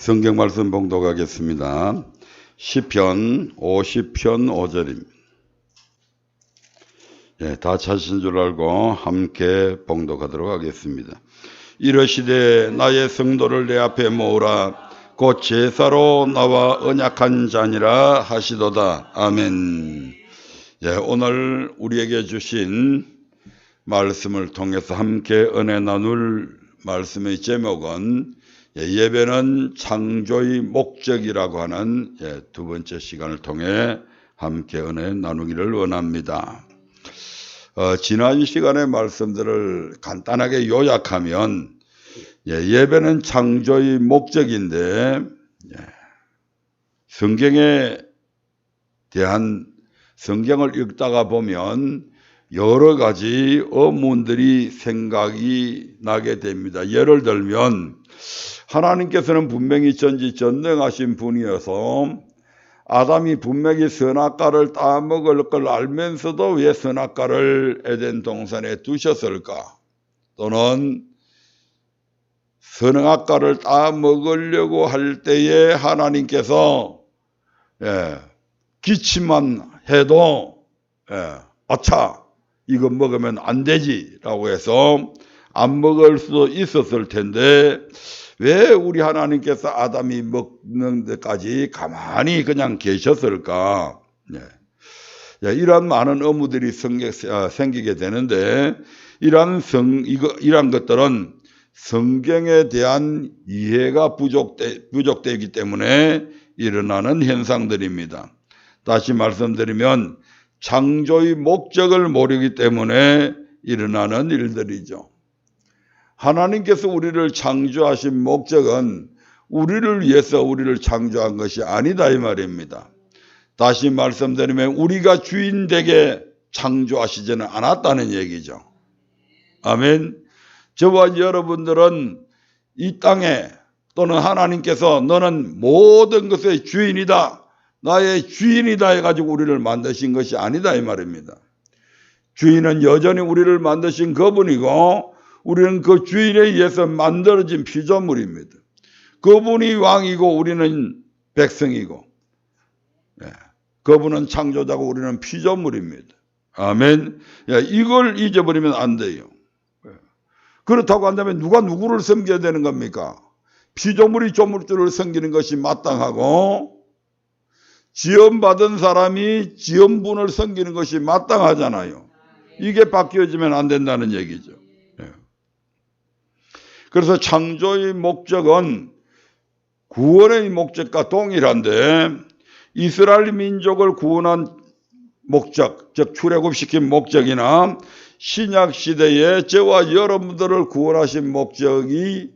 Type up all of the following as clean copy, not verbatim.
성경 말씀 봉독하겠습니다. 시편 50편 5절입니다. 다 찾으신 줄 알고 함께 봉독하도록 하겠습니다. 이러시되 나의 성도를 내 앞에 모으라. 곧 제사로 나와 언약한 자니라 하시도다. 아멘. 오늘 우리에게 주신 말씀을 통해서 함께 은혜 나눌 말씀의 제목은 예배는 창조의 목적이라고 하는 두 번째 시간을 통해 함께 은혜 나누기를 원합니다. 지난 시간의 말씀들을 간단하게 요약하면 예배는 창조의 목적인데 성경에 대한 성경을 읽다가 보면 여러 가지 의문들이 생각이 나게 됩니다. 예를 들면 하나님께서는 분명히 전지전능하신 분이어서 아담이 분명히 선악과를 따먹을 걸 알면서도 왜 선악과를 에덴 동산에 두셨을까? 또는 선악과를 따먹으려고 할 때에 하나님께서 기침만 해도 아차 이거 먹으면 안 되지 라고 해서 안 먹을 수도 있었을 텐데 왜 우리 하나님께서 아담이 먹는 데까지 가만히 그냥 계셨을까? 이런 많은 의무들이 생기게 되는데 이러한 것들은 성경에 대한 이해가 부족되기 때문에 일어나는 현상들입니다. 다시 말씀드리면 창조의 목적을 모르기 때문에 일어나는 일들이죠. 하나님께서 우리를 창조하신 목적은 우리를 위해서 우리를 창조한 것이 아니다 이 말입니다. 다시 말씀드리면 우리가 주인 되게 창조하시지는 않았다는 얘기죠. 아멘. 저와 여러분들은 이 땅에 또는 하나님께서 너는 모든 것의 주인이다, 나의 주인이다 해가지고 우리를 만드신 것이 아니다 이 말입니다. 주인은 여전히 우리를 만드신 그분이고 우리는 그 주인에 의해서 만들어진 피조물입니다. 그분이 왕이고 우리는 백성이고 그분은 창조자고 우리는 피조물입니다. 아멘. 이걸 잊어버리면 안 돼요. 그렇다고 한다면 누가 누구를 섬겨야 되는 겁니까? 피조물이 조물주를 섬기는 것이 마땅하고 지음받은 사람이 지음분을 섬기는 것이 마땅하잖아요. 이게 바뀌어지면 안 된다는 얘기죠. 그래서 창조의 목적은 구원의 목적과 동일한데 이스라엘 민족을 구원한 목적, 즉 출애굽시킨 목적이나 신약 시대에 저와 여러분들을 구원하신 목적이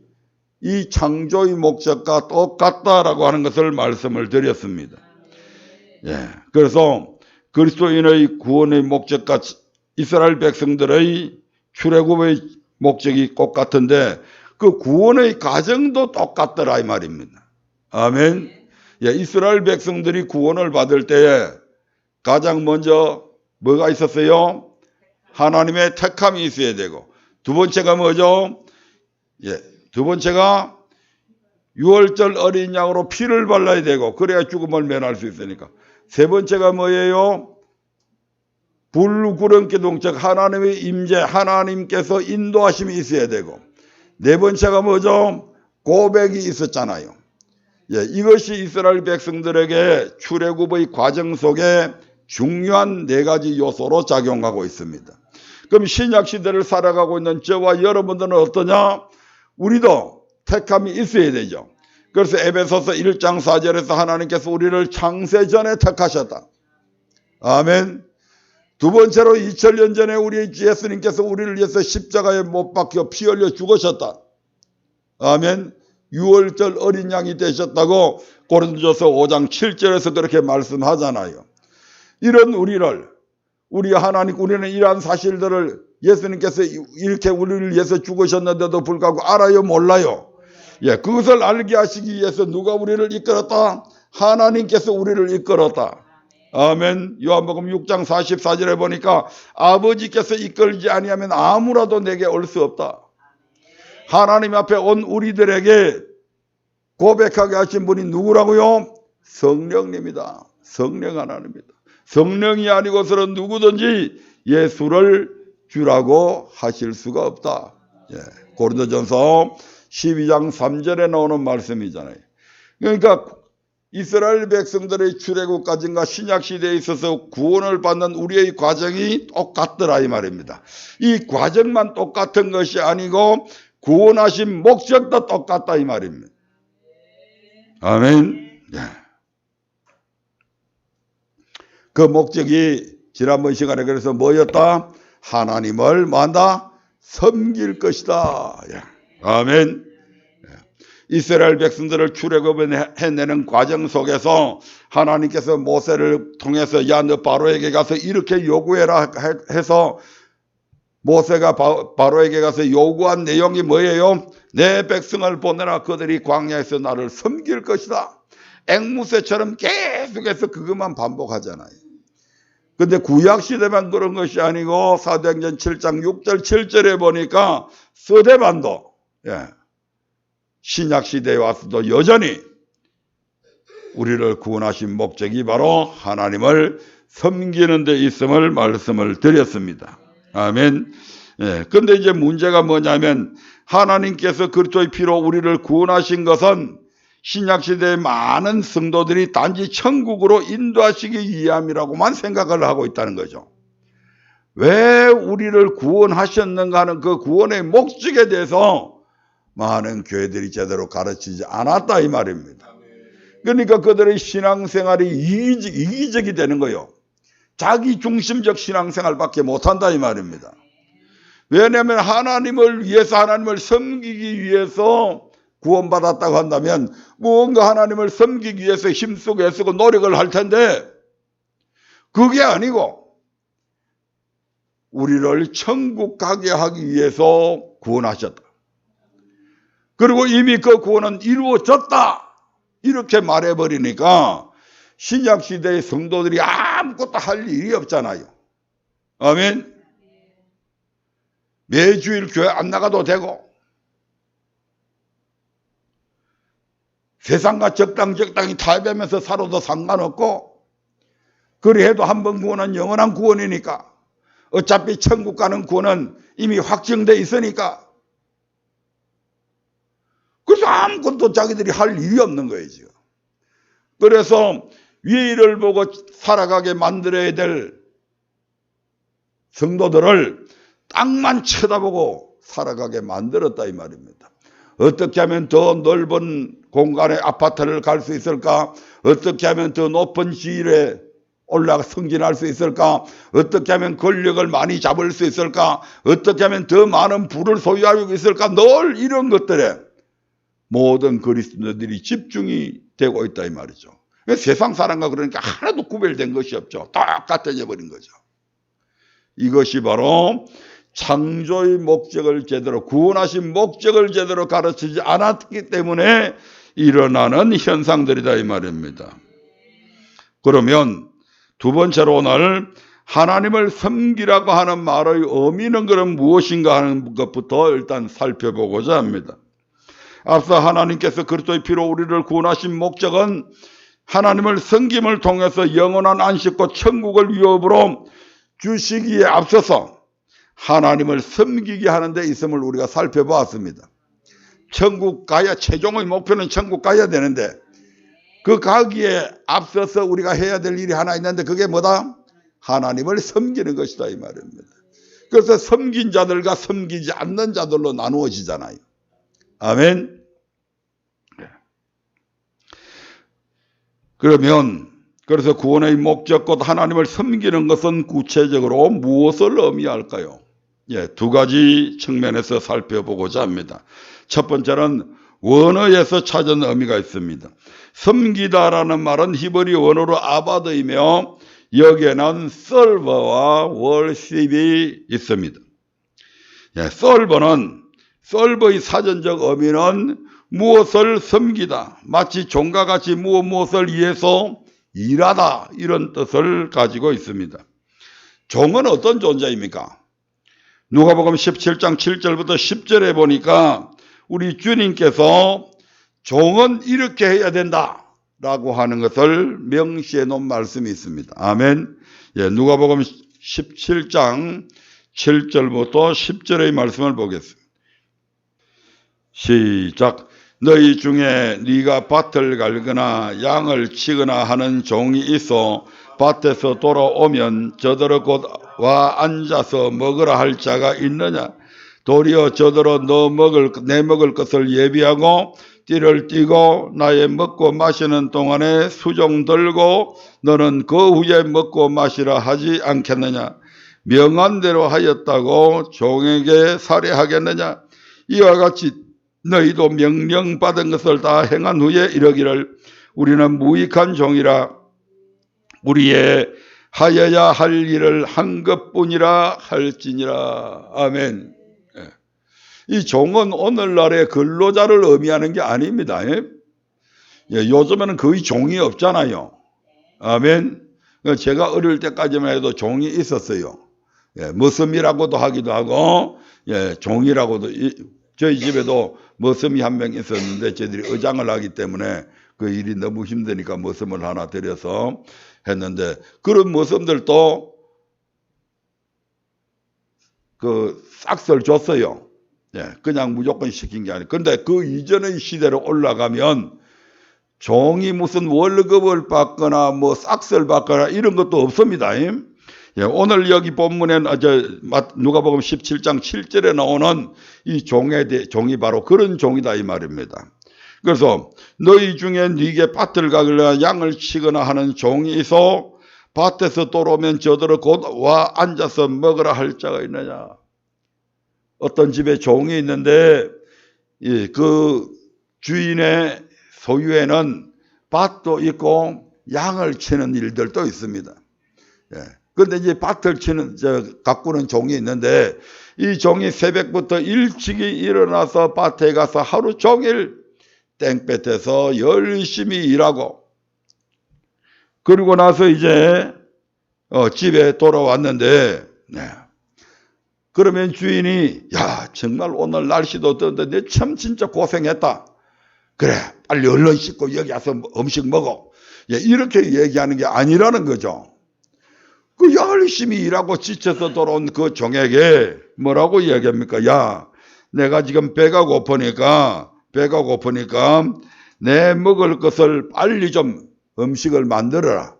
이 창조의 목적과 똑같다라고 하는 것을 말씀을 드렸습니다. 그래서 그리스도인의 구원의 목적과 이스라엘 백성들의 출애굽의 목적이 똑같은데 그 구원의 과정도 똑같더라 이 말입니다. 아멘. 이스라엘 백성들이 구원을 받을 때에 가장 먼저 뭐가 있었어요? 하나님의 택함이 있어야 되고 두 번째가 뭐죠? 두 번째가 유월절 어린 양으로 피를 발라야 되고 그래야 죽음을 면할 수 있으니까. 세 번째가 뭐예요? 불구렁기둥 즉 하나님의 임재 하나님께서 인도하심이 있어야 되고 네 번째가 뭐죠? 고백이 있었잖아요. 이것이 이스라엘 백성들에게 출애굽의 과정 속에 중요한 네 가지 요소로 작용하고 있습니다. 그럼 신약 시대를 살아가고 있는 저와 여러분들은 어떠냐? 우리도 택함이 있어야 되죠. 그래서 에베소서 1장 4절에서 하나님께서 우리를 창세 전에 택하셨다. 아멘. 두 번째로 2000년 전에 우리 예수님께서 우리를 위해서 십자가에 못 박혀 피 흘려 죽으셨다. 아멘. 유월절 어린 양이 되셨다고 고린도전서 5장 7절에서 그렇게 말씀하잖아요. 이런 우리 하나님, 우리는 이러한 사실들을 예수님께서 이렇게 우리를 위해서 죽으셨는데도 불구하고 알아요, 몰라요? 그것을 알게 하시기 위해서 누가 우리를 이끌었다? 하나님께서 우리를 이끌었다. 아멘. 요한복음 6장 44절에 보니까 아버지께서 이끌지 아니하면 아무라도 내게 올 수 없다. 하나님 앞에 온 우리들에게 고백하게 하신 분이 누구라고요? 성령님이다. 성령 하나님이다. 성령이 아니고서는 누구든지 예수를 주라고 하실 수가 없다. 예. 고린도전서 12장 3절에 나오는 말씀이잖아요. 그러니까 이스라엘 백성들의 출애굽까지인가 신약시대에 있어서 구원을 받는 우리의 과정이 똑같더라 이 말입니다. 이 과정만 똑같은 것이 아니고 구원하신 목적도 똑같다 이 말입니다. 아멘. 예. 그 목적이 지난번 시간에 그래서 뭐였다? 하나님을 뭐한다? 섬길 것이다. 예. 아멘. 이스라엘 백성들을 출애굽해내는 과정 속에서 하나님께서 모세를 통해서 야 너 바로에게 가서 이렇게 요구해라 해서 모세가 바로에게 가서 요구한 내용이 뭐예요? 내 백성을 보내라. 그들이 광야에서 나를 섬길 것이다. 앵무새처럼 계속해서 그것만 반복하잖아요. 근데 구약시대만 그런 것이 아니고 사도행전 7장 6절 7절에 보니까 서대반도 신약시대에 와서도 여전히 우리를 구원하신 목적이 바로 하나님을 섬기는 데 있음을 말씀을 드렸습니다. 아멘. 근데 이제 문제가 뭐냐면 하나님께서 그리스도의 피로 우리를 구원하신 것은 신약시대의 많은 성도들이 단지 천국으로 인도하시기 위함이라고만 생각을 하고 있다는 거죠. 왜 우리를 구원하셨는가 하는 그 구원의 목적에 대해서 많은 교회들이 제대로 가르치지 않았다 이 말입니다. 그러니까 그들의 신앙생활이 이기적이 되는 거예요. 자기 중심적 신앙생활밖에 못한다 이 말입니다. 왜냐하면 하나님을 위해서 하나님을 섬기기 위해서 구원받았다고 한다면 무언가 하나님을 섬기기 위해서 힘쓰고 애쓰고 노력을 할 텐데 그게 아니고 우리를 천국 가게 하기 위해서 구원하셨다. 그리고 이미 그 구원은 이루어졌다. 이렇게 말해버리니까 신약시대의 성도들이 아무것도 할 일이 없잖아요. 아멘. 매주일 교회 안 나가도 되고 세상과 적당히 타협하면서 살아도 상관없고 그래도 한 번 구원은 영원한 구원이니까 어차피 천국 가는 구원은 이미 확정돼 있으니까 그래서 아무것도 자기들이 할 일이 없는 거예요 지금. 그래서 위를 보고 살아가게 만들어야 될 성도들을 땅만 쳐다보고 살아가게 만들었다 이 말입니다. 어떻게 하면 더 넓은 공간에 아파트를 갈 수 있을까? 어떻게 하면 더 높은 지위에 올라가 승진할 수 있을까? 어떻게 하면 권력을 많이 잡을 수 있을까? 어떻게 하면 더 많은 부를 소유하고 있을까? 늘 이런 것들에 모든 그리스도인들이 집중이 되고 있다 이 말이죠. 세상 사람과 그러니까 하나도 구별된 것이 없죠. 똑같아져 버린 거죠. 이것이 바로 창조의 목적을 제대로 구원하신 목적을 제대로 가르치지 않았기 때문에 일어나는 현상들이다 이 말입니다. 그러면 두 번째로 오늘 하나님을 섬기라고 하는 말의 의미는 그럼 무엇인가 하는 것부터 일단 살펴보고자 합니다. 앞서 하나님께서 그리스도의 피로 우리를 구원하신 목적은 하나님을 섬김을 통해서 영원한 안식과 천국을 위협으로 주시기에 앞서서 하나님을 섬기게 하는 데 있음을 우리가 살펴보았습니다. 천국 가야 최종의 목표는 천국 가야 되는데 그 가기에 앞서서 우리가 해야 될 일이 하나 있는데 그게 뭐다? 하나님을 섬기는 것이다 이 말입니다. 그래서 섬긴 자들과 섬기지 않는 자들로 나누어지잖아요. 아멘. 그러면 그래서 구원의 목적 곧 하나님을 섬기는 것은 구체적으로 무엇을 의미할까요? 두 가지 측면에서 살펴보고자 합니다. 첫 번째는 원어에서 찾은 의미가 있습니다. 섬기다라는 말은 히브리 원어로 아바드이며 여기에는 serve와 worship이 있습니다. serve의 사전적 의미는 무엇을 섬기다, 마치 종과 같이 무엇을 위해서 일하다 이런 뜻을 가지고 있습니다. 종은 어떤 존재입니까? 누가복음 17장 7절부터 10절에 보니까 우리 주님께서 종은 이렇게 해야 된다 라고 하는 것을 명시해 놓은 말씀이 있습니다. 아멘. 예, 누가복음 17장 7절부터 10절의 말씀을 보겠습니다. 시작. 너희 중에 네가 밭을 갈거나 양을 치거나 하는 종이 있어 밭에서 돌아오면 저더러 곧 와 앉아서 먹으라 할 자가 있느냐? 도리어 저더러 내 먹을 것을 예비하고 띠를 띠고 나의 먹고 마시는 동안에 수종 들고 너는 그 후에 먹고 마시라 하지 않겠느냐? 명한 대로 하였다고 종에게 살해하겠느냐? 이와 같이 너희도 명령받은 것을 다 행한 후에 이러기를 우리는 무익한 종이라 우리의 하여야 할 일을 한 것뿐이라 할지니라. 아멘. 이 종은 오늘날의 근로자를 의미하는 게 아닙니다. 요즘에는 거의 종이 없잖아요. 아멘. 제가 어릴 때까지만 해도 종이 있었어요. 머슴이라고도 하기도 하고 종이라고도. 저희 집에도 머슴이 한 명 있었는데 저희들이 의장을 하기 때문에 그 일이 너무 힘드니까 머슴을 하나 들여서 했는데 그런 머슴들도 그 싹스를 줬어요. 그냥 무조건 시킨 게 아니에요. 그런데 그 이전의 시대로 올라가면 종이 무슨 월급을 받거나 뭐 싹스를 받거나 이런 것도 없습니다. 오늘 여기 본문에 누가복음 17장 7절에 나오는 이 종이 바로 그런 종이다 이 말입니다. 그래서 너희 중에 네게 밭을 가거나 양을 치거나 하는 종이 있어 밭에서 돌아오면 저더러 곧 와 앉아서 먹으라 할 자가 있느냐? 어떤 집에 종이 있는데 그 주인의 소유에는 밭도 있고 양을 치는 일들도 있습니다. 그런데 이제 밭을 가꾸는 종이 있는데 이 종이 새벽부터 일찍이 일어나서 밭에 가서 하루 종일 땡볕에서 열심히 일하고 그리고 나서 이제 집에 돌아왔는데 그러면 주인이 야 정말 오늘 날씨도 더운데 참 진짜 고생했다. 그래 빨리 얼른 씻고 여기 와서 음식 먹어. 이렇게 얘기하는 게 아니라는 거죠. 그 열심히 일하고 지쳐서 돌아온 그 종에게 뭐라고 얘기합니까? 야, 내가 지금 배가 고프니까 내 먹을 것을 빨리 좀 음식을 만들어라.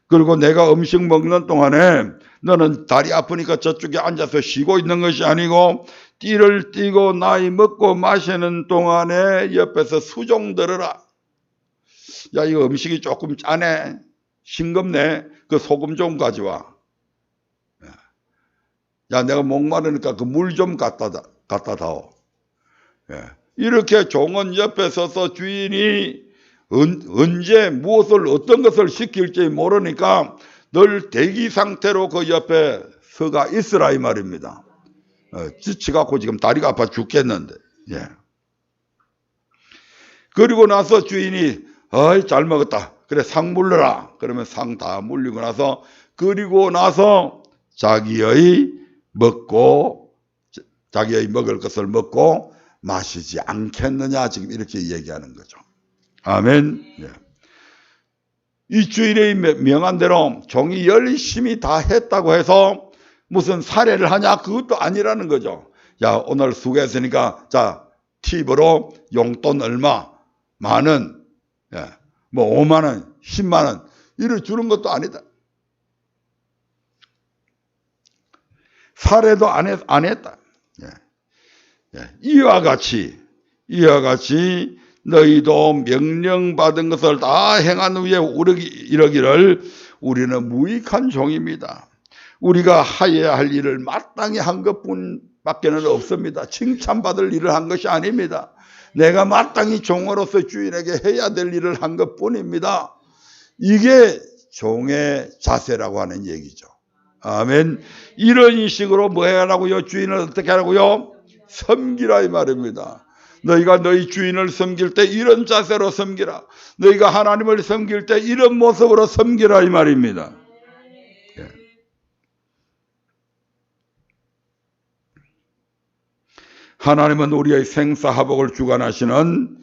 그리고 내가 음식 먹는 동안에 너는 다리 아프니까 저쪽에 앉아서 쉬고 있는 것이 아니고 띠를 띠고 나이 먹고 마시는 동안에 옆에서 수종 들어라. 야, 이거 음식이 조금 짜네. 싱겁네. 그 소금 좀 가져와. 야, 내가 목마르니까 그 물 좀 갖다 다오. 이렇게 종은 옆에 서서 주인이 언제 무엇을 어떤 것을 시킬지 모르니까 늘 대기 상태로 그 옆에 서가 있으라 이 말입니다. 지쳐갖고 지금 다리가 아파 죽겠는데. 그리고 나서 주인이 어이 잘 먹었다. 그래 상 물러라. 그러면 상 다 물리고 나서 그리고 나서 자기의 먹을 것을 먹고 마시지 않겠느냐 지금 이렇게 얘기하는 거죠. 아멘. 이 주인의 명한 대로 종이 열심히 다 했다고 해서 무슨 살해를 하냐 그것도 아니라는 거죠. 야 오늘 수고했으니까 자 팁으로 용돈 얼마 만원 뭐 5만 원 10만 원 이를 주는 것도 아니다. 살해도 안 했다. 이와 같이 너희도 명령받은 것을 다 행한 후에 이러기를 우리는 무익한 종입니다. 우리가 하여야 할 일을 마땅히 한 것뿐밖에는 없습니다. 칭찬받을 일을 한 것이 아닙니다. 내가 마땅히 종으로서 주인에게 해야 될 일을 한 것뿐입니다. 이게 종의 자세라고 하는 얘기죠. 아멘. 이런 식으로 뭐 해라고요? 주인을 어떻게 하라고요? 섬기라 이 말입니다. 너희가 너희 주인을 섬길 때 이런 자세로 섬기라. 너희가 하나님을 섬길 때 이런 모습으로 섬기라 이 말입니다. 하나님은 우리의 생사화복을 주관하시는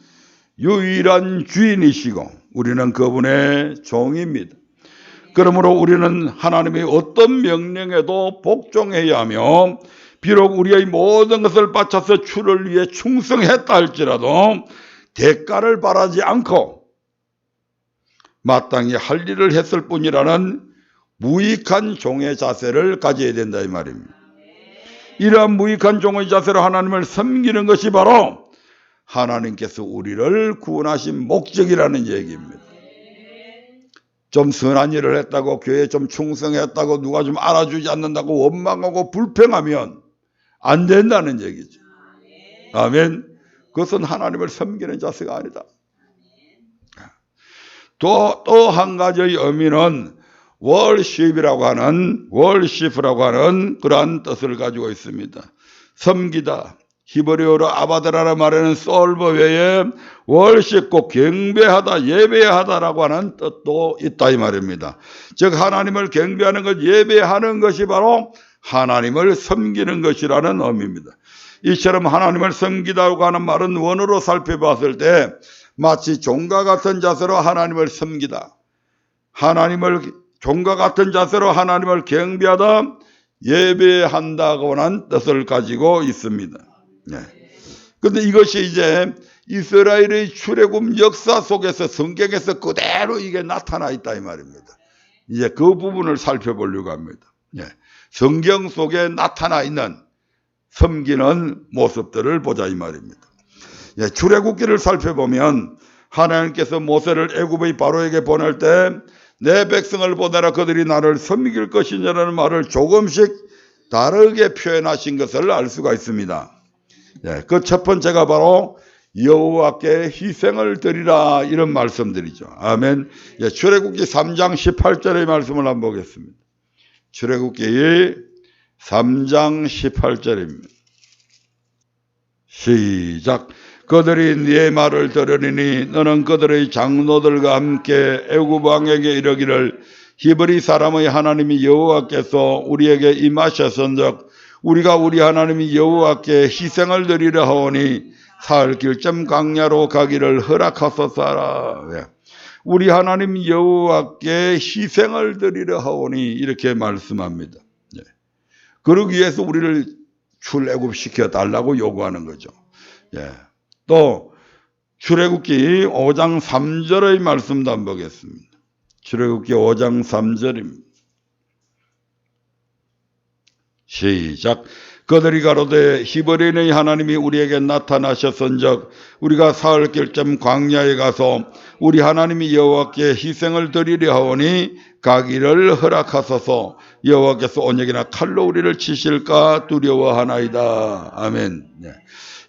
유일한 주인이시고 우리는 그분의 종입니다. 그러므로 우리는 하나님의 어떤 명령에도 복종해야 하며 비록 우리의 모든 것을 바쳐서 주를 위해 충성했다 할지라도 대가를 바라지 않고 마땅히 할 일을 했을 뿐이라는 무익한 종의 자세를 가져야 된다 이 말입니다. 이러한 무익한 종의 자세로 하나님을 섬기는 것이 바로 하나님께서 우리를 구원하신 목적이라는 얘기입니다. 좀 선한 일을 했다고 교회에 좀 충성했다고 누가 좀 알아주지 않는다고 원망하고 불평하면 안 된다는 얘기죠. 아멘. 그것은 하나님을 섬기는 자세가 아니다. 또 한 가지의 의미는 월십이라고 하는 그러한 뜻을 가지고 있습니다. 섬기다. 히브리어로 아바드라는 말에는 솔버 외에 월십 꼭 경배하다, 예배하다라고 하는 뜻도 있다 이 말입니다. 즉 하나님을 경배하는 것, 예배하는 것이 바로 하나님을 섬기는 것이라는 의미입니다. 이처럼 하나님을 섬기다고 하는 말은 원어로 살펴봤을 때 마치 종과 같은 자세로 하나님을 섬기다, 종과 같은 자세로 하나님을 경배하다, 예배한다고 하는 뜻을 가지고 있습니다. 그런데 이것이 이제 이스라엘의 출애굽 역사 속에서 성경에서 그대로 이게 나타나 있다 이 말입니다. 이제 그 부분을 살펴보려고 합니다. 성경 속에 나타나 있는 섬기는 모습들을 보자 이 말입니다. 출애굽기를 살펴보면 하나님께서 모세를 애굽의 바로에게 보낼 때 내 백성을 보내라 그들이 나를 섬길 것이냐라는 말을 조금씩 다르게 표현하신 것을 알 수가 있습니다. 그 첫 번째가 바로 여호와께 희생을 드리라 이런 말씀들이죠. 아멘. 출애굽기 3장 18절의 말씀을 한번 보겠습니다. 출애굽기 3장 18절입니다. 시작. 그들이 네 말을 들으리니 너는 그들의 장로들과 함께 애굽 왕에게 이르기를 히브리 사람의 하나님이 여호와께서 우리에게 임하셨은즉 우리가 우리 하나님이 여호와께 희생을 드리려 하오니 사흘 길쯤 광야로 가기를 허락하소서라. 우리 하나님 여호와께 희생을 드리려 하오니 이렇게 말씀합니다. 그러기 위해서 우리를 출애굽시켜 달라고 요구하는 거죠. 또 출애굽기 5장 3절의 말씀도 한번 보겠습니다. 출애굽기 5장 3절입니다. 시작. 그들이 가로되 히브리인의 하나님이 우리에게 나타나셨은즉 우리가 사흘 길쯤 광야에 가서 우리 하나님이 여호와께 희생을 드리려 하오니 가기를 허락하소서. 여호와께서 온역이나 칼로 우리를 치실까 두려워하나이다. 아멘.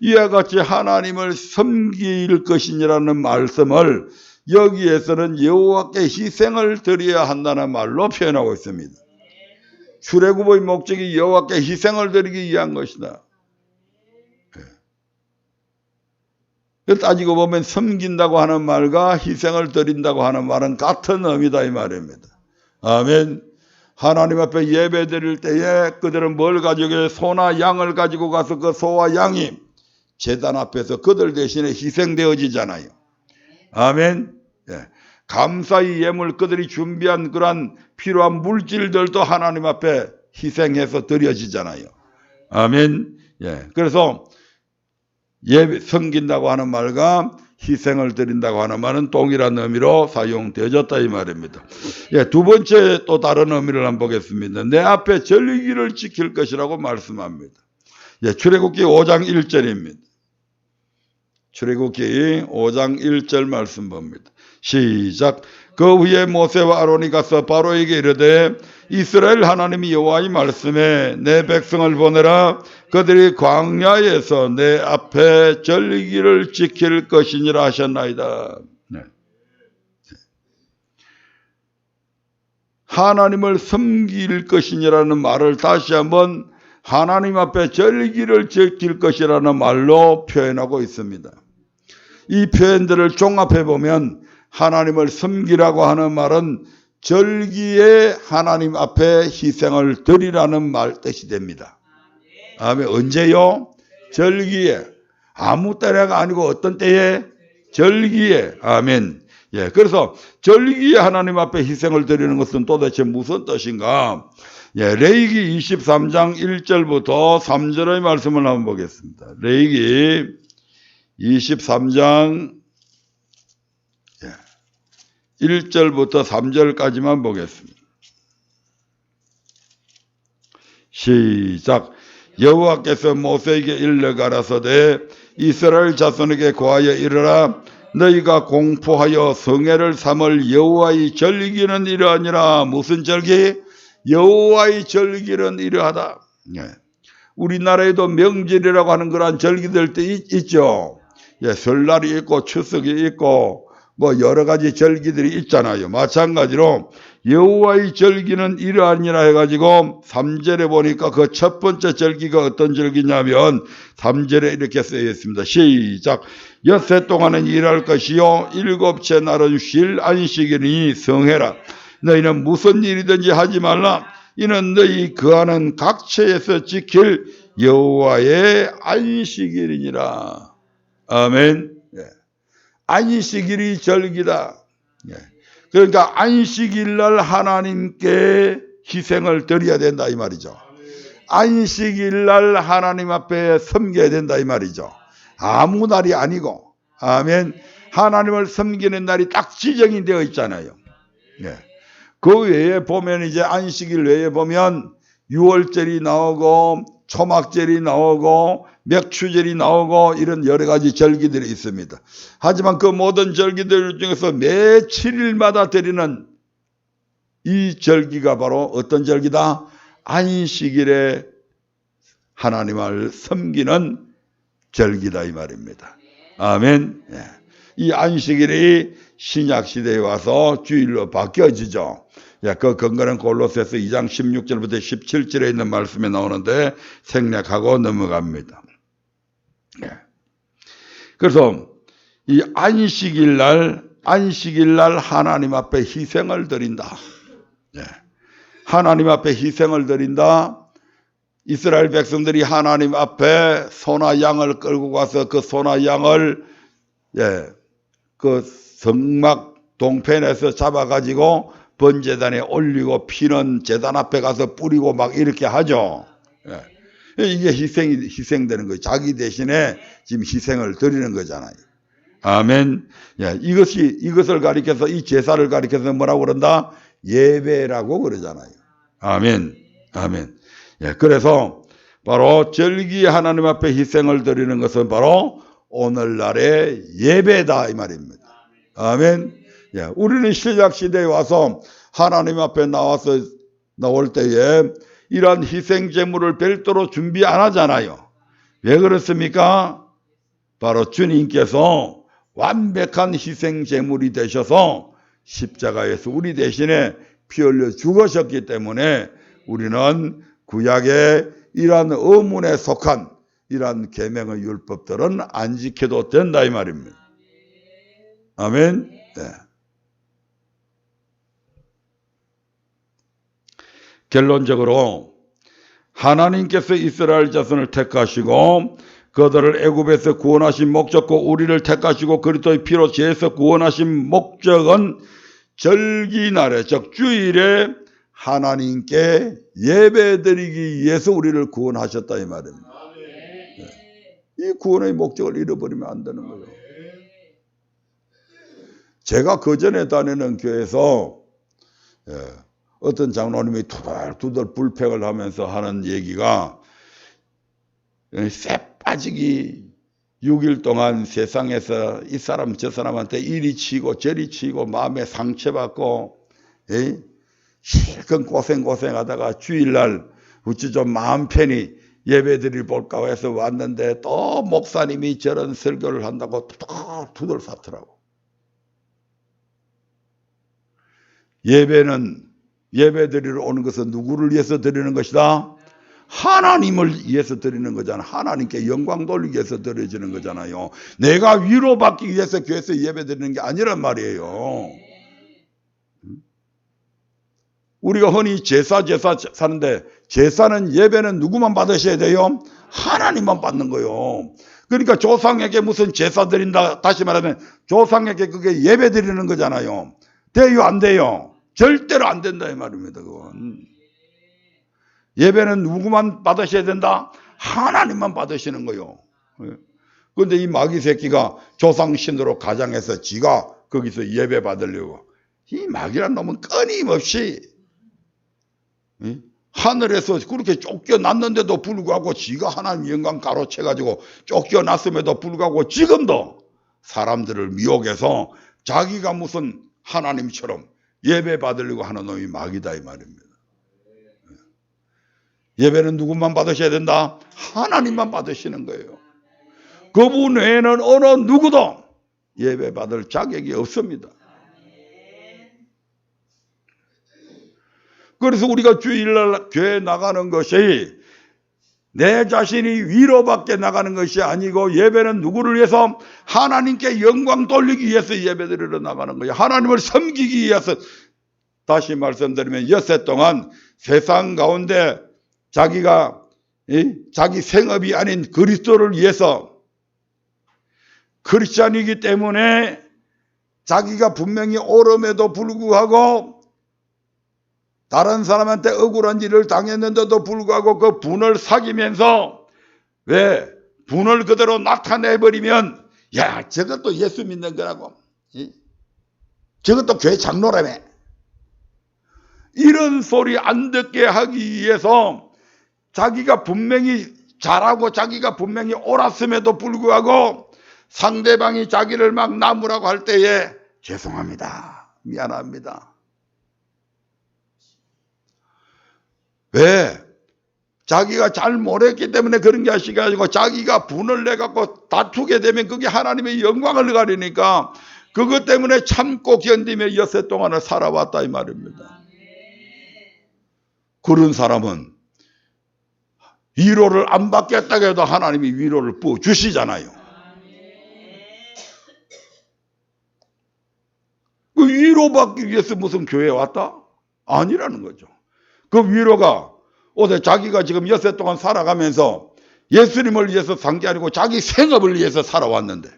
이와 같이 하나님을 섬길 것이니라는 말씀을 여기에서는 여호와께 희생을 드려야 한다는 말로 표현하고 있습니다. 출애굽의 목적이 여호와께 희생을 드리기 위한 것이다. 따지고 보면 섬긴다고 하는 말과 희생을 드린다고 하는 말은 같은 의미다 이 말입니다. 아멘. 하나님 앞에 예배 드릴 때에 그들은 뭘 가지고 소나 양을 가지고 가서 그 소와 양이 제단 앞에서 그들 대신에 희생되어지잖아요. 아멘. 감사의 예물 그들이 준비한 그러한 필요한 물질들도 하나님 앞에 희생해서 드려지잖아요. 아멘. 그래서 섬긴다고 하는 말과 희생을 드린다고 하는 말은 동일한 의미로 사용되어졌다 이 말입니다. 두 번째 또 다른 의미를 한번 보겠습니다. 내 앞에 절기를 지킬 것이라고 말씀합니다. 출애굽기 5장 1절입니다. 출애굽기 5장 1절 말씀 봅니다. 시작. 그 후에 모세와 아론이 가서 바로에게 이르되 이스라엘 하나님이 여호와의 말씀에 내 백성을 보내라. 그들이 광야에서 내 앞에 절기를 지킬 것이니라 하셨나이다. 하나님을 섬길 것이니라는 말을 다시 한번 하나님 앞에 절기를 지킬 것이라는 말로 표현하고 있습니다. 이 표현들을 종합해 보면 하나님을 섬기라고 하는 말은 절기에 하나님 앞에 희생을 드리라는 말 뜻이 됩니다. 아멘. 언제요? 절기에. 아무 때가 아니고 어떤 때에? 절기에, 아멘. 예, 그래서 절기에 하나님 앞에 희생을 드리는 것은 도대체 무슨 뜻인가? 예, 레위기 23장 1절부터 3절의 말씀을 한번 보겠습니다. 레위기 23장 1절부터 3절까지만 보겠습니다. 시작. 여호와께서 모세에게 일러 가라사대 이스라엘 자손에게 고하여 이르라. 너희가 공포하여 성회를 삼을 여호와의 절기는 이러하니라. 무슨 절기? 여호와의 절기는 이러하다. 예. 우리나라에도 명절이라고 하는 그런 절기들 있죠. 예, 설날이 있고 추석이 있고 뭐 여러 가지 절기들이 있잖아요. 마찬가지로 여호와의 절기는 이러하니라 해가지고 3절에 보니까 그 첫 번째 절기가 어떤 절기냐면 3절에 이렇게 쓰여 있습니다. 시작. 엿새 동안은 일할 것이요 일곱째 날은 쉴 안식이니 성회라. 너희는 무슨 일이든지 하지 말라. 이는 너희 거하는 각처에서 지킬 여호와의 안식일이니라. 아멘. 예. 안식일이 절기다. 예. 그러니까 안식일날 하나님께 희생을 드려야 된다 이 말이죠. 안식일날 하나님 앞에 섬겨야 된다 이 말이죠. 아무 날이 아니고, 아멘. 하나님을 섬기는 날이 딱 지정이 되어 있잖아요. 예. 그 외에 보면 이제 안식일 외에 보면 유월절이 나오고 초막절이 나오고 맥추절이 나오고 이런 여러 가지 절기들이 있습니다. 하지만 그 모든 절기들 중에서 매 7일마다 드리는 이 절기가 바로 어떤 절기다? 안식일에 하나님을 섬기는 절기다 이 말입니다. 아멘. 예. 이 안식일이 신약시대에 와서 주일로 바뀌어지죠. 예, 그 근거는 골로새서 2장 16절부터 17절에 있는 말씀에 나오는데 생략하고 넘어갑니다. 예. 그래서 이 안식일날 하나님 앞에 희생을 드린다. 예. 하나님 앞에 희생을 드린다. 이스라엘 백성들이 하나님 앞에 소나 양을 끌고 가서 그 소나 양을 그 성막 동편에서 잡아가지고 번제단에 올리고 피는 제단 앞에 가서 뿌리고 막 이렇게 하죠. 이게 희생되는 거예요. 자기 대신에 지금 희생을 드리는 거잖아요. 아멘. 이것을 가리켜서 이 제사를 가리켜서 뭐라고 그런다? 예배라고 그러잖아요. 아멘. 아멘. 그래서 바로 절기 하나님 앞에 희생을 드리는 것은 바로 오늘날의 예배다 이 말입니다. 아멘. 우리는 신약 시대에 와서 하나님 앞에 나올 때에 이러한 희생 제물을 별도로 준비 안 하잖아요. 왜 그렇습니까? 바로 주님께서 완벽한 희생 제물이 되셔서 십자가에서 우리 대신에 피 흘려 죽으셨기 때문에 우리는 구약의 이러한 의문에 속한 이러한 계명의 율법들은 안 지켜도 된다 이 말입니다. 아멘. 네. 결론적으로 하나님께서 이스라엘 자손을 택하시고 그들을 애굽에서 구원하신 목적과 우리를 택하시고 그리스도의 피로 죄에서 구원하신 목적은 절기날에 즉 주일에 하나님께 예배드리기 위해서 우리를 구원하셨다 이 말입니다. 네. 이 구원의 목적을 잃어버리면 안 되는 거예요. 제가 그전에 다니는 교회에서 어떤 장로님이 투덜투덜 불평을 하면서 하는 얘기가 쎄 빠지기 6일 동안 세상에서 이 사람 저 사람한테 이리 치고 저리 치고 마음에 상처받고 실컷 고생하다가 주일날 어찌 좀 마음 편히 예배드릴 볼까 해서 왔는데 또 목사님이 저런 설교를 한다고 투덜투덜 쌌더라고. 예배드리러 오는 것은 누구를 위해서 드리는 것이다? 하나님을 위해서 드리는 거잖아. 하나님께 영광 돌리기 위해서 드려지는 거잖아요. 내가 위로받기 위해서 교회에서 예배드리는 게 아니란 말이에요. 우리가 흔히 제사 사는데 제사는 예배는 누구만 받으셔야 돼요? 하나님만 받는 거예요. 그러니까 조상에게 무슨 제사 드린다, 다시 말하면 조상에게 그게 예배 드리는 거잖아요. 돼요, 안 돼요? 절대로 안 된다 이 말입니다. 그건. 예배는 누구만 받으셔야 된다? 하나님만 받으시는 거요. 그런데 이 마귀 새끼가 조상신으로 가장해서 지가 거기서 예배 받으려고, 이 마귀란 놈은 끊임없이 하늘에서 그렇게 쫓겨났는데도 불구하고 지가 하나님 영광 가로채가지고 쫓겨났음에도 불구하고 지금도 사람들을 미혹해서 자기가 무슨 하나님처럼 예배 받으려고 하는 놈이 마귀다 이 말입니다. 예배는 누구만 받으셔야 된다? 하나님만 받으시는 거예요. 그분 외에는 어느 누구도 예배 받을 자격이 없습니다. 그래서 우리가 주일날 교회 나가는 것이 내 자신이 위로받게 나가는 것이 아니고, 예배는 누구를 위해서? 하나님께 영광 돌리기 위해서 예배드리러 나가는 거예요. 하나님을 섬기기 위해서. 다시 말씀드리면 엿새 동안 세상 가운데 자기가 자기 생업이 아닌 그리스도를 위해서, 크리스찬이기 때문에 자기가 분명히 옳음에도 불구하고 다른 사람한테 억울한 일을 당했는데도 불구하고 그 분을 사귀면서, 왜? 분을 그대로 나타내버리면, 야, 저것도 예수 믿는 거라고. 저것도 교회 장로라며. 이런 소리 안 듣게 하기 위해서 자기가 분명히 잘하고 자기가 분명히 옳았음에도 불구하고 상대방이 자기를 막 나무라고 할 때에 죄송합니다, 미안합니다. 왜? 자기가 잘 못했기 때문에 그런 게 아니고, 자기가 분을 내갖고 다투게 되면 그게 하나님의 영광을 가리니까 그것 때문에 참고 견디며 엿새 동안을 살아왔다 이 말입니다. 그런 사람은 위로를 안 받겠다고 해도 하나님이 위로를 부어주시잖아요. 그 위로받기 위해서 무슨 교회에 왔다? 아니라는 거죠. 그 위로가 어제 자기가 지금 엿새 동안 살아가면서 예수님을 위해서 산 게 아니고 자기 생업을 위해서 살아왔는데,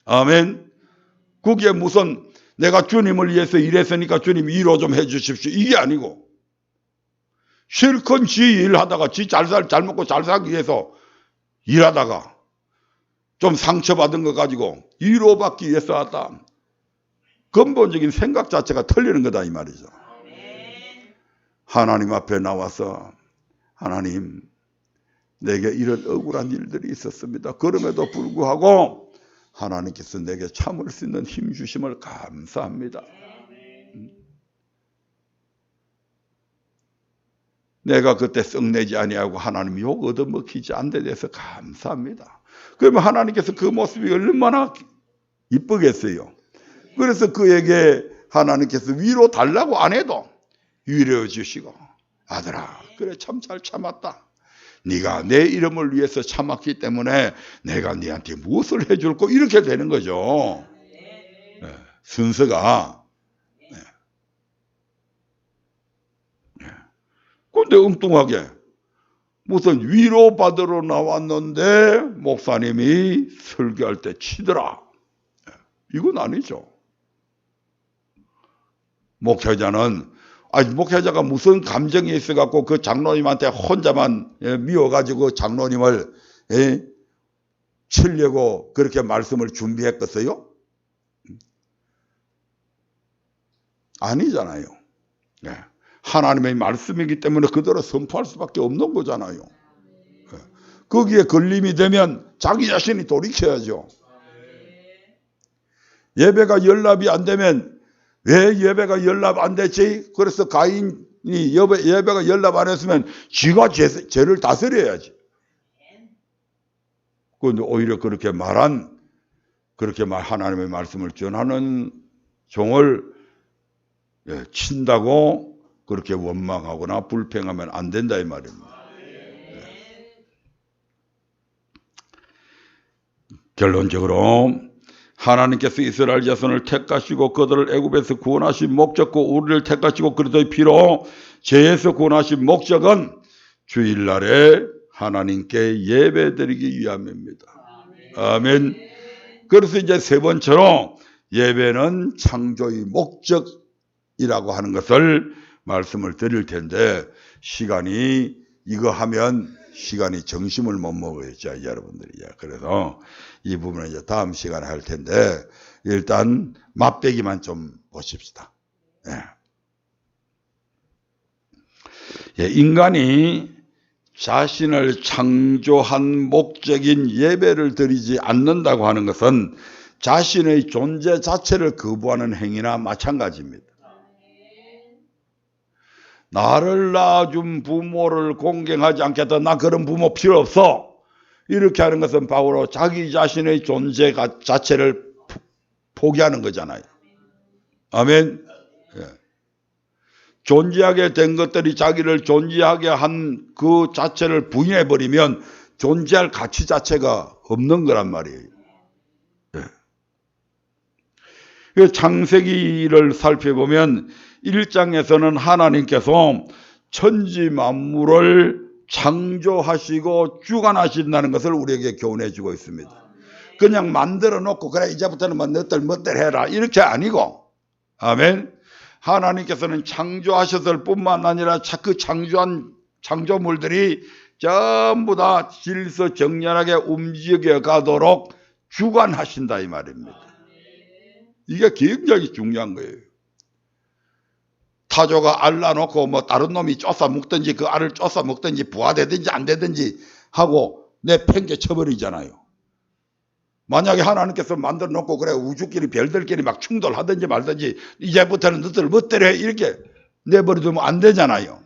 아멘. 그게 무슨 내가 주님을 위해서 일했으니까 주님 위로 좀 해주십시오, 이게 아니고, 실컷 지 일하다가 지 잘 먹고 잘 살기 위해서 일하다가 좀 상처받은 거 가지고 위로받기 위해서 왔다. 근본적인 생각 자체가 틀리는 거다 이 말이죠. 하나님 앞에 나와서, 하나님, 내게 이런 억울한 일들이 있었습니다. 그럼에도 불구하고 하나님께서 내게 참을 수 있는 힘 주심을 감사합니다. 내가 그때 썩내지 아니하고 하나님 욕 얻어먹히지 않는 데 대해서 감사합니다. 그러면 하나님께서 그 모습이 얼마나 이쁘겠어요. 그래서 그에게 하나님께서 위로 달라고 안 해도 위로해 주시고, 아들아, 그래 참 잘 참았다. 네가 내 이름을 위해서 참았기 때문에 내가 네한테 무엇을 해줄까, 이렇게 되는 거죠. 네, 순서가. 그런데 엉뚱하게 무슨 위로받으러 나왔는데 목사님이 설교할 때 치더라. 이건 아니죠. 목회자가 무슨 감정이 있어갖고 그 장로님한테 혼자만 미워가지고 장로님을 치려고 그렇게 말씀을 준비했겠어요? 아니잖아요. 하나님의 말씀이기 때문에 그대로 선포할 수밖에 없는 거잖아요. 거기에 걸림이 되면 자기 자신이 돌이켜야죠. 예배가 연락이 안 되면, 왜 예배가 연락 안 됐지? 그래서 가인이 예배가 연락 안 했으면 지가 죄를 다스려야지. 그런데 오히려 그렇게 하나님의 말씀을 전하는 종을 친다고 그렇게 원망하거나 불평하면 안 된다 이 말입니다. 결론적으로 하나님께서 이스라엘 자손을 택하시고 그들을 애굽에서 구원하신 목적과 우리를 택하시고 그리스도의 피로 죄에서 구원하신 목적은 주일날에 하나님께 예배드리기 위함입니다. 아멘. 그래서 이제 세 번째로 예배는 창조의 목적이라고 하는 것을 말씀을 드릴 텐데, 시간이 이거 하면 시간이 정신을 못 먹어야죠, 여러분들이. 그래서 이 부분은 이제 다음 시간에 할 텐데, 일단 맛배기만 좀 보십시다. 인간이 자신을 창조한 목적인 예배를 드리지 않는다고 하는 것은 자신의 존재 자체를 거부하는 행위나 마찬가지입니다. 나를 낳아준 부모를 공경하지 않겠다. 나 그런 부모 필요 없어. 이렇게 하는 것은 바로 자기 자신의 존재 자체를 포기하는 거잖아요. 아멘. 존재하게 된 것들이 자기를 존재하게 한 그 자체를 부인해버리면 존재할 가치 자체가 없는 거란 말이에요. 창세기를 살펴보면 1장에서는 하나님께서 천지 만물을 창조하시고 주관하신다는 것을 우리에게 교훈해 주고 있습니다. 그냥 만들어 놓고 그래 이제부터는 뭐 너들 멋대로 해라 이렇게 아니고, 아멘. 하나님께서는 창조하셨을 뿐만 아니라 그 창조한 창조물들이 전부 다 질서정연하게 움직여 가도록 주관하신다 이 말입니다. 이게 굉장히 중요한 거예요. 타조가 알 낳아놓고 뭐 다른 놈이 쫓아 먹든지 그 알을 쫓아 먹든지 부화되든지 안 되든지 하고 내 팽개 쳐버리잖아요. 만약에 하나님께서 만들어 놓고 그래 우주끼리 별들끼리 막 충돌하든지 말든지 이제부터는 너들 멋대로 해 이렇게 내버려두면 안 되잖아요.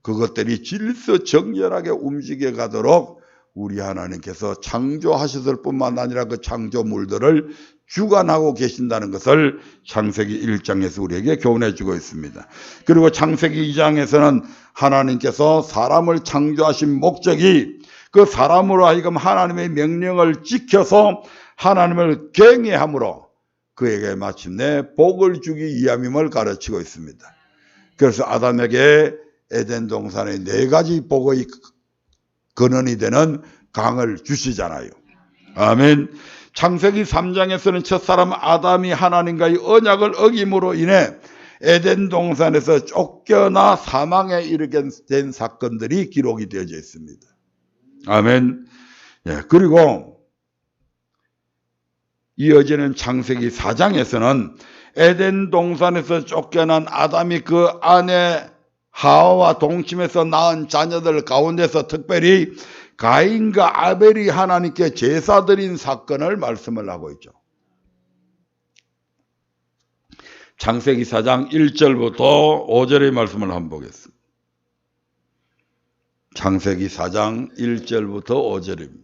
그것들이 질서정연하게 움직여 가도록 우리 하나님께서 창조하셨을 뿐만 아니라 그 창조물들을 주관하고 계신다는 것을 창세기 1장에서 우리에게 교훈해 주고 있습니다. 그리고 창세기 2장에서는 하나님께서 사람을 창조하신 목적이 그 사람으로 하여금 하나님의 명령을 지켜서 하나님을 경외함으로 그에게 마침내 복을 주기 위함임을 가르치고 있습니다. 그래서 아담에게 에덴 동산의 4가지 복의 근원이 되는 강을 주시잖아요. 아멘. 창세기 3장에서는 첫사람 아담이 하나님과의 언약을 어김으로 인해 에덴 동산에서 쫓겨나 사망에 이르게 된 사건들이 기록이 되어져 있습니다. 아멘. 그리고 이어지는 창세기 4장에서는 에덴 동산에서 쫓겨난 아담이 그 아내 하와와 동침해서 낳은 자녀들 가운데서 특별히 가인과 아벨이 하나님께 제사 드린 사건을 말씀을 하고 있죠. 창세기 4장 1절부터 5절의 말씀을 한번 보겠습니다. 창세기 4장 1절부터 5절입니다.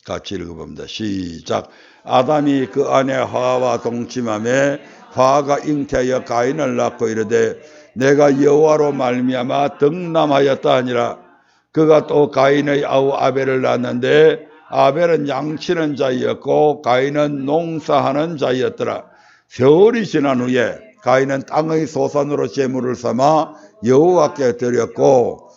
같이 읽어봅니다. 시작. 아담이 그 아내 하와와 동침하매 하와가 잉태하여 가인을 낳고 이르되 내가 여호와로 말미암아 덕남하였다 하니라. 그가 또 가인의 아우 아벨을 낳았는데 아벨은 양치는 자였고 가인은 농사하는 자였더라. 세월이 지난 후에 가인은 땅의 소산으로 제물을 삼아 여호와께 드렸고,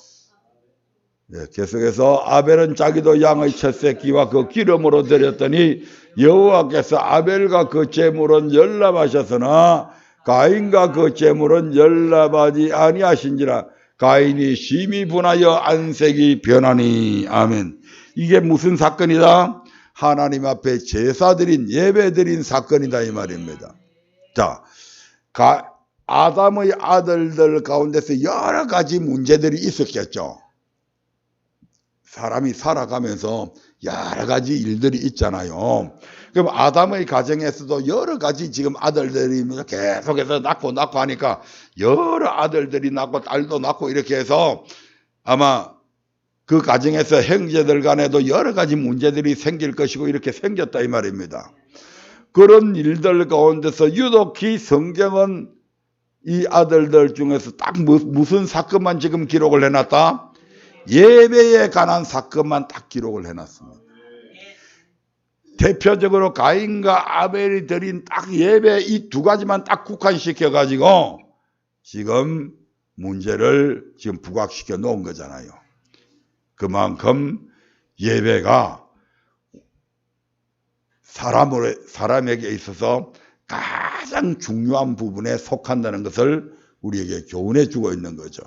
계속해서 아벨은 자기도 양의 첫 새끼와 그 기름으로 드렸더니 여호와께서 아벨과 그 제물은 열납하셨으나 가인과 그 제물은 열납하지 아니하신지라. 가인이 심히 분하여 안색이 변하니. 아멘. 이게 무슨 사건이다? 하나님 앞에 제사 드린 예배 드린 사건이다 이 말입니다. 자, 아담의 아들들 가운데서 여러 가지 문제들이 있었겠죠. 사람이 살아가면서 여러 가지 일들이 있잖아요. 그럼 아담의 가정에서도 여러 가지 지금 아들들이 계속해서 낳고 하니까 여러 아들들이 낳고 딸도 낳고 이렇게 해서 아마 그 가정에서 형제들 간에도 여러 가지 문제들이 생길 것이고 이렇게 생겼다 이 말입니다. 그런 일들 가운데서 유독히 성경은 이 아들들 중에서 딱 무슨 사건만 지금 기록을 해놨다? 예배에 관한 사건만 딱 기록을 해놨습니다. 대표적으로 가인과 아벨이 드린 딱 예배 이 2가지만 딱 국한시켜 가지고 지금 문제를 지금 부각시켜 놓은 거잖아요. 그만큼 예배가 사람에게 있어서 가장 중요한 부분에 속한다는 것을 우리에게 교훈해 주고 있는 거죠.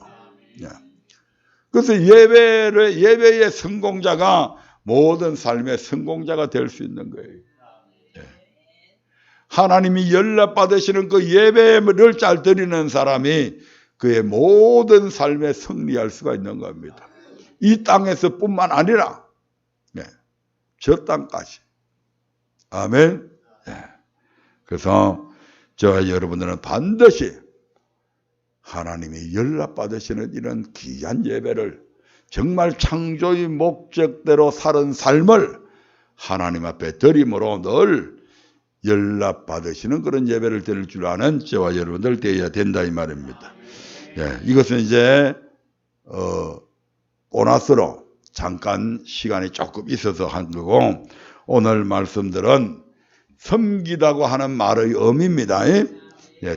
그래서 예배의 성공자가 모든 삶의 성공자가 될 수 있는 거예요. 하나님이 연락받으시는 그 예배를 잘 드리는 사람이 그의 모든 삶에 승리할 수가 있는 겁니다. 이 땅에서 뿐만 아니라 저 땅까지. 아멘. 그래서 저와 여러분들은 반드시 하나님이 연락받으시는 이런 귀한 예배를 정말 창조의 목적대로 사는 삶을 하나님 앞에 드림으로 늘 연락받으시는 그런 예배를 드릴 줄 아는 저와 여러분들 되어야 된다 이 말입니다. 이것은 이제 보너스로 잠깐 시간이 조금 있어서 한 거고, 오늘 말씀들은 섬기다고 하는 말의 의미입니다.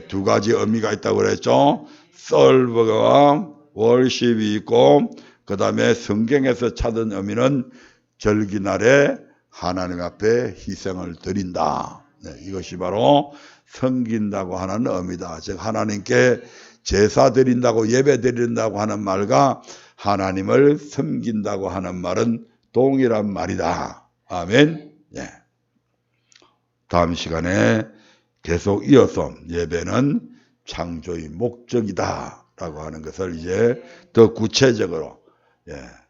두 가지 의미가 있다고 그랬죠. serve와 worship이 있고, 그 다음에 성경에서 찾은 의미는 절기날에 하나님 앞에 희생을 드린다. 이것이 바로 섬긴다고 하는 의미다. 즉 하나님께 제사 드린다고 예배 드린다고 하는 말과 하나님을 섬긴다고 하는 말은 동일한 말이다. 아멘. 다음 시간에 계속 이어서 예배는 창조의 목적이다 라고 하는 것을 이제 더 구체적으로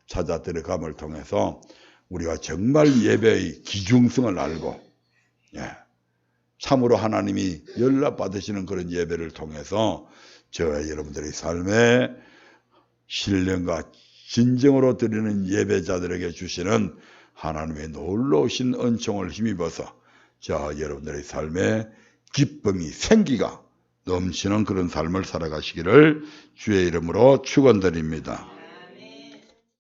찾아 들어감을 통해서 우리가 정말 예배의 기중성을 알고 참으로 하나님이 연락받으시는 그런 예배를 통해서 저와 여러분들의 삶에 신령과 진정으로 드리는 예배자들에게 주시는 하나님의 놀라우신 은총을 힘입어서 저와 여러분들의 삶에 기쁨이 생기가 넘치는 그런 삶을 살아가시기를 주의 이름으로 축원드립니다.